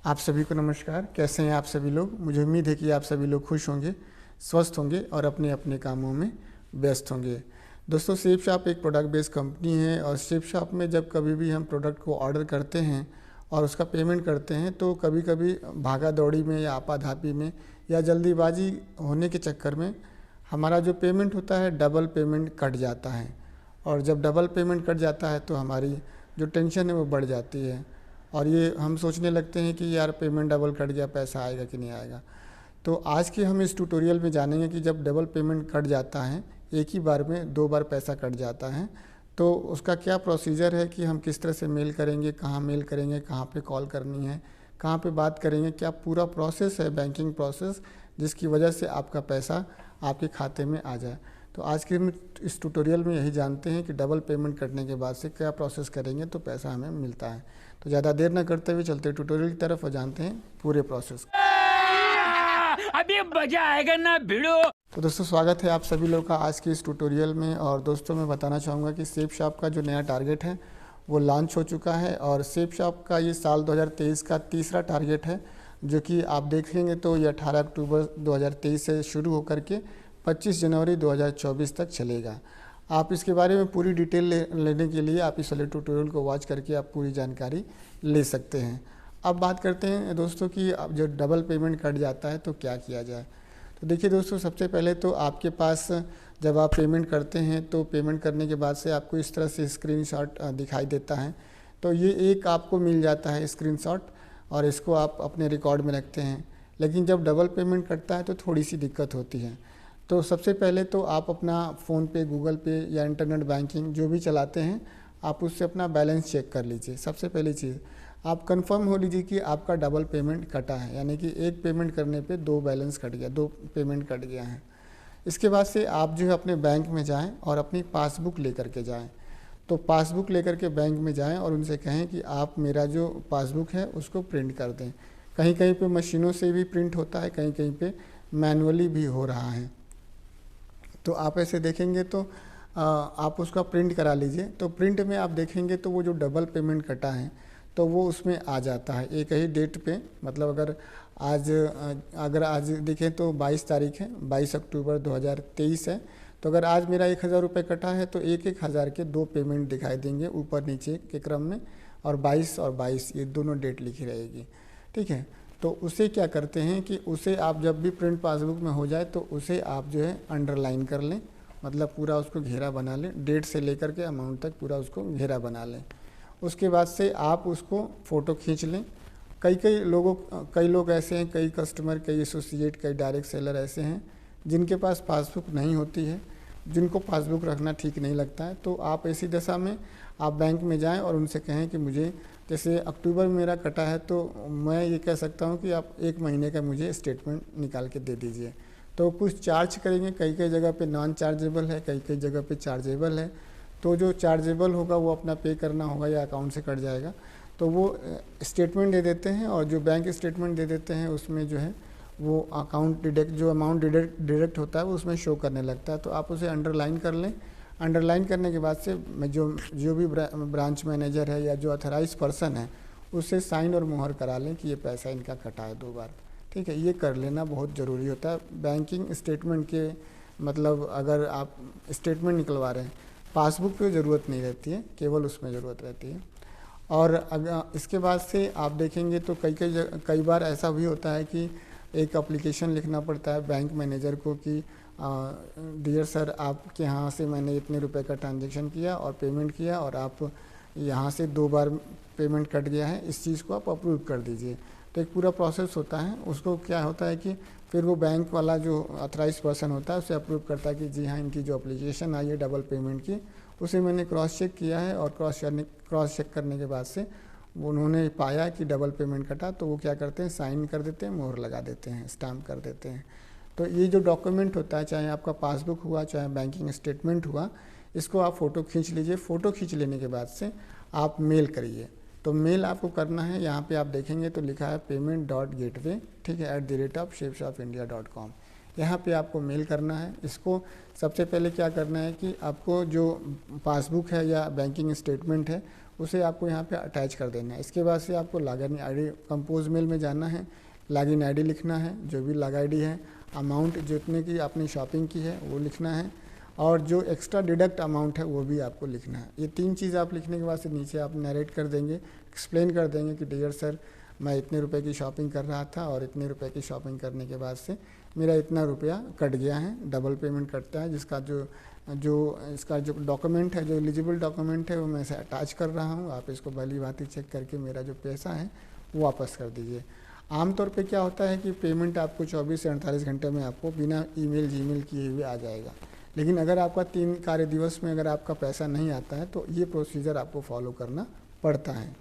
आप सभी को नमस्कार। कैसे हैं आप सभी लोग? मुझे उम्मीद है कि आप सभी लोग खुश होंगे, स्वस्थ होंगे और अपने अपने कामों में व्यस्त होंगे। दोस्तों, सेफ शॉप एक प्रोडक्ट बेस्ड कंपनी है और सेफ शॉप में जब कभी भी हम प्रोडक्ट को ऑर्डर करते हैं और उसका पेमेंट करते हैं तो कभी कभी भागा दौड़ी में या आपाधापी में या जल्दीबाजी होने के चक्कर में हमारा जो पेमेंट होता है डबल पेमेंट कट जाता है। और जब डबल पेमेंट कट जाता है तो हमारी जो टेंशन है वो बढ़ जाती है और ये हम सोचने लगते हैं कि यार पेमेंट डबल कट गया, पैसा आएगा कि नहीं आएगा। तो आज के हम इस ट्यूटोरियल में जानेंगे कि जब डबल पेमेंट कट जाता है, एक ही बार में 2 बार पैसा कट जाता है, तो उसका क्या प्रोसीजर है कि हम किस तरह से मेल करेंगे, कहाँ मेल करेंगे, कहाँ पे कॉल करनी है, कहाँ पे बात करेंगे, क्या पूरा प्रोसेस है बैंकिंग प्रोसेस जिसकी वजह से आपका पैसा आपके खाते में आ जाए। तो आज के हम इस ट्यूटोरियल में यही जानते हैं कि डबल पेमेंट करने के बाद से क्या प्रोसेस करेंगे तो पैसा हमें मिलता है। तो ज़्यादा देर न करते हुए चलते ट्यूटोरियल की तरफ और जानते हैं पूरे प्रोसेस। अभी मजा आएगा ना भिड़ो। तो दोस्तों, स्वागत है आप सभी लोग का आज के इस ट्यूटोरियल में। और दोस्तों, मैं बताना चाहूँगा कि सेफ शॉप का जो नया टारगेट है वो लॉन्च हो चुका है और सेफ शॉप का ये साल 2023 का तीसरा टारगेट है, जो कि आप देखेंगे तो ये 18 अक्टूबर 2023 से शुरू होकर के 25 जनवरी 2024 तक चलेगा। आप इसके बारे में पूरी डिटेल लेने के लिए आप इस वाले ट्यूटोरियल को वॉच करके आप पूरी जानकारी ले सकते हैं। अब बात करते हैं दोस्तों कि अब जो डबल पेमेंट कट जाता है तो क्या किया जाए। तो देखिए दोस्तों, सबसे पहले तो आपके पास जब आप पेमेंट करते हैं तो पेमेंट करने के बाद से आपको इस तरह से स्क्रीनशॉट दिखाई देता है। तो ये एक आपको मिल जाता है स्क्रीनशॉट और इसको आप अपने रिकॉर्ड में रखते हैं। लेकिन जब डबल पेमेंट कटता है तो थोड़ी सी दिक्कत होती है। तो सबसे पहले तो आप अपना फ़ोन पे, गूगल पे या इंटरनेट बैंकिंग जो भी चलाते हैं, आप उससे अपना बैलेंस चेक कर लीजिए। सबसे पहली चीज़ आप कंफर्म हो लीजिए कि आपका डबल पेमेंट कटा है, यानी कि एक पेमेंट करने पे 2 बैलेंस कट गया, 2 पेमेंट कट गया है। इसके बाद से आप जो है अपने बैंक में जाएं और अपनी पासबुक लेकर के जाएं। तो पासबुक लेकर के बैंक में जाएं और उनसे कहें कि आप मेरा जो पासबुक है उसको प्रिंट कर दें। कहीं कहीं पे मशीनों से भी प्रिंट होता है, कहीं कहीं पे मैनुअली भी हो रहा है। तो आप ऐसे देखेंगे तो आप उसका प्रिंट करा लीजिए। तो प्रिंट में आप देखेंगे तो वो जो डबल पेमेंट कटा है तो वो उसमें आ जाता है एक ही डेट पे। मतलब अगर आज देखें तो 22 तारीख है, 22 अक्टूबर 2023 है। तो अगर आज मेरा 1000 रुपये कटा है तो एक हज़ार के 2 पेमेंट दिखाई देंगे ऊपर नीचे के क्रम में, और 22 ये दोनों डेट लिखी रहेगी। ठीक है, तो उसे क्या करते हैं कि उसे आप जब भी प्रिंट पासबुक में हो जाए तो उसे आप जो है अंडरलाइन कर लें, मतलब पूरा उसको घेरा बना लें, डेट से लेकर के अमाउंट तक पूरा उसको घेरा बना लें। उसके बाद से आप उसको फ़ोटो खींच लें। कई लोग ऐसे हैं, कई कस्टमर, कई एसोसिएट, कई डायरेक्ट सेलर ऐसे हैं जिनके पास पासबुक नहीं होती है, जिनको पासबुक रखना ठीक नहीं लगता है। तो आप ऐसी दशा में आप बैंक में जाएं और उनसे कहें कि मुझे, जैसे अक्टूबर में मेरा कटा है तो मैं ये कह सकता हूँ कि आप 1 महीने का मुझे स्टेटमेंट निकाल के दे दीजिए। तो कुछ चार्ज करेंगे, कई कई जगह पे नॉन चार्जेबल है, कई कई जगह पे चार्जेबल है। तो जो चार्जेबल होगा वो अपना पे करना होगा या अकाउंट से कट जाएगा। तो वो स्टेटमेंट दे देते हैं और जो बैंक स्टेटमेंट दे देते हैं उसमें जो है वो अकाउंट डिडक्ट, जो अमाउंट डिडक्ट होता है वो उसमें शो करने लगता है। तो आप उसे अंडरलाइन कर लें। अंडरलाइन करने के बाद से जो भी ब्रांच मैनेजर है या जो अथराइज पर्सन है उससे साइन और मुहर करा लें कि ये पैसा इनका कटा है 2 बार। ठीक है, ये कर लेना बहुत ज़रूरी होता है बैंकिंग स्टेटमेंट के। मतलब अगर आप स्टेटमेंट निकलवा रहे हैं, पासबुक पे ज़रूरत नहीं रहती है, केवल उसमें ज़रूरत रहती है। और अगर इसके बाद से आप देखेंगे तो कई बार ऐसा भी होता है कि एक एप्लीकेशन लिखना पड़ता है बैंक मैनेजर को कि डियर सर, आपके यहाँ से मैंने इतने रुपए का ट्रांजैक्शन किया और पेमेंट किया और आप यहाँ से 2 बार पेमेंट कट गया है, इस चीज़ को आप अप्रूव कर दीजिए। तो एक पूरा प्रोसेस होता है। उसको क्या होता है कि फिर वो बैंक वाला जो अथराइज पर्सन होता है उसे अप्रूव करता है कि जी हाँ, इनकी जो एप्लीकेशन आई है डबल पेमेंट की, उसे मैंने क्रॉस चेक किया है और क्रॉस चेक करने के बाद से उन्होंने पाया कि डबल पेमेंट कटा। तो वो क्या करते हैं, साइन कर देते हैं, मोहर लगा देते हैं, स्टाम्प कर देते हैं। तो ये जो डॉक्यूमेंट होता है, चाहे आपका पासबुक हुआ, चाहे बैंकिंग स्टेटमेंट हुआ, इसको आप फ़ोटो खींच लीजिए। फ़ोटो खींच लेने के बाद से आप मेल करिए। तो मेल आपको करना है, यहाँ पे आप देखेंगे तो लिखा है payment.gateway, ठीक है, @safeshopindia.com। यहाँ पे आपको मेल करना है। इसको सबसे पहले क्या करना है कि आपको जो पासबुक है या बैंकिंग स्टेटमेंट है उसे आपको यहाँ पे अटैच कर देना है। इसके बाद से आपको लॉगिन आईडी कंपोज मेल में जाना है, लॉगिन आईडी लिखना है, जो भी लॉग आईडी है, अमाउंट जितने की आपने शॉपिंग की है वो लिखना है, और जो एक्स्ट्रा डिडक्ट अमाउंट है वो भी आपको लिखना है। ये 3 चीज़ आप लिखने के बाद से नीचे आप नरेट कर देंगे, एक्सप्लेन कर देंगे कि डियर सर मैं इतने रुपए की शॉपिंग कर रहा था और इतने रुपए की शॉपिंग करने के बाद से मेरा इतना रुपया कट गया है, डबल पेमेंट कटता है, जिसका इसका जो डॉक्यूमेंट है, जो एलिजिबल डॉक्यूमेंट है वो मैं इसे अटैच कर रहा हूँ। आप इसको भली भांति चेक करके मेरा जो पैसा है वो वापस कर दीजिए। आमतौर पे क्या होता है कि पेमेंट आपको 24 से 48 घंटे में आपको बिना ईमेल जीमेल किए हुए आ जाएगा, लेकिन अगर आपका 3 कार्य दिवस में अगर आपका पैसा नहीं आता है तो ये प्रोसीजर आपको फॉलो करना पड़ता है।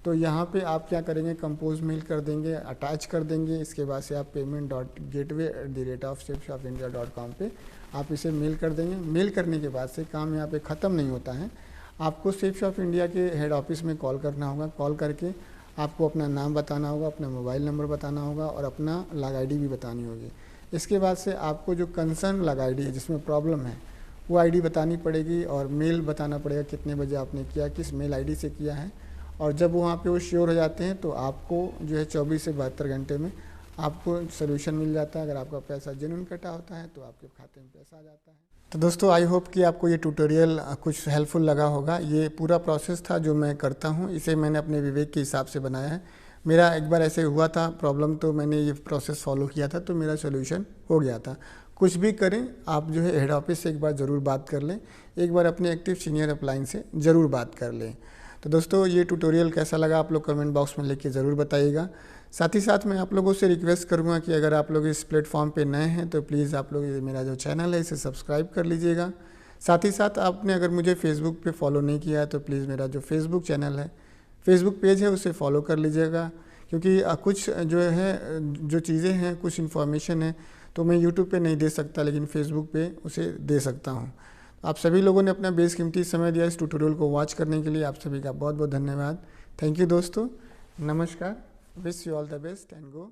तो यहाँ पे आप क्या करेंगे, कंपोज मेल कर देंगे, अटैच कर देंगे। इसके बाद से आप payment.gateway@safeshopindia.com पे आप इसे मेल कर देंगे। मेल करने के बाद से काम यहाँ पे ख़त्म नहीं होता है, आपको सेफ शॉप इंडिया के हेड ऑफिस में कॉल करना होगा। कॉल करके आपको अपना नाम बताना होगा, अपना मोबाइल नंबर बताना होगा और अपना लॉग आईडी भी बतानी होगी। इसके बाद से आपको जो कंसर्न लॉग आईडी है जिसमें प्रॉब्लम है वो आईडी बतानी पड़ेगी और मेल बताना पड़ेगा, कितने बजे आपने किया, किस मेल आईडी से किया है। और जब वहाँ पे वो श्योर हो जाते हैं तो आपको जो है 24 से 72 घंटे में आपको सोल्यूशन मिल जाता है। अगर आपका पैसा जेन्युइन कटा होता है तो आपके खाते में पैसा आ जाता है। तो दोस्तों आई होप कि आपको ये ट्यूटोरियल कुछ हेल्पफुल लगा होगा। ये पूरा प्रोसेस था जो मैं करता हूँ, इसे मैंने अपने विवेक के हिसाब से बनाया है। मेरा एक बार ऐसे हुआ था प्रॉब्लम, तो मैंने ये प्रोसेस फॉलो किया था तो मेरा सोल्यूशन हो गया था। कुछ भी करें आप जो है हेड ऑफिस से एक बार ज़रूर बात कर लें, एक बार अपने एक्टिव सीनियर अपलाइन से ज़रूर बात कर लें। तो दोस्तों ये ट्यूटोरियल कैसा लगा आप लोग कमेंट बॉक्स में लिख के ज़रूर बताइएगा। साथ ही साथ मैं आप लोगों से रिक्वेस्ट करूंगा कि अगर आप लोग इस प्लेटफॉर्म पे नए हैं तो प्लीज़ आप लोग मेरा जो चैनल है इसे सब्सक्राइब कर लीजिएगा। साथ ही साथ आपने अगर मुझे फेसबुक पे फॉलो नहीं किया है तो प्लीज़ मेरा जो फेसबुक चैनल है, फेसबुक पेज है उसे फॉलो कर लीजिएगा, क्योंकि कुछ जो है जो चीज़ें हैं, कुछ इन्फॉर्मेशन है तो मैं यूट्यूब पे नहीं दे सकता लेकिन फेसबुक पे उसे दे सकता हूँ। आप सभी लोगों ने अपना बेशकीमती समय दिया इस ट्यूटोरियल को वॉच करने के लिए, आप सभी का बहुत बहुत धन्यवाद। थैंक यू दोस्तों, नमस्कार, wish you all the best and go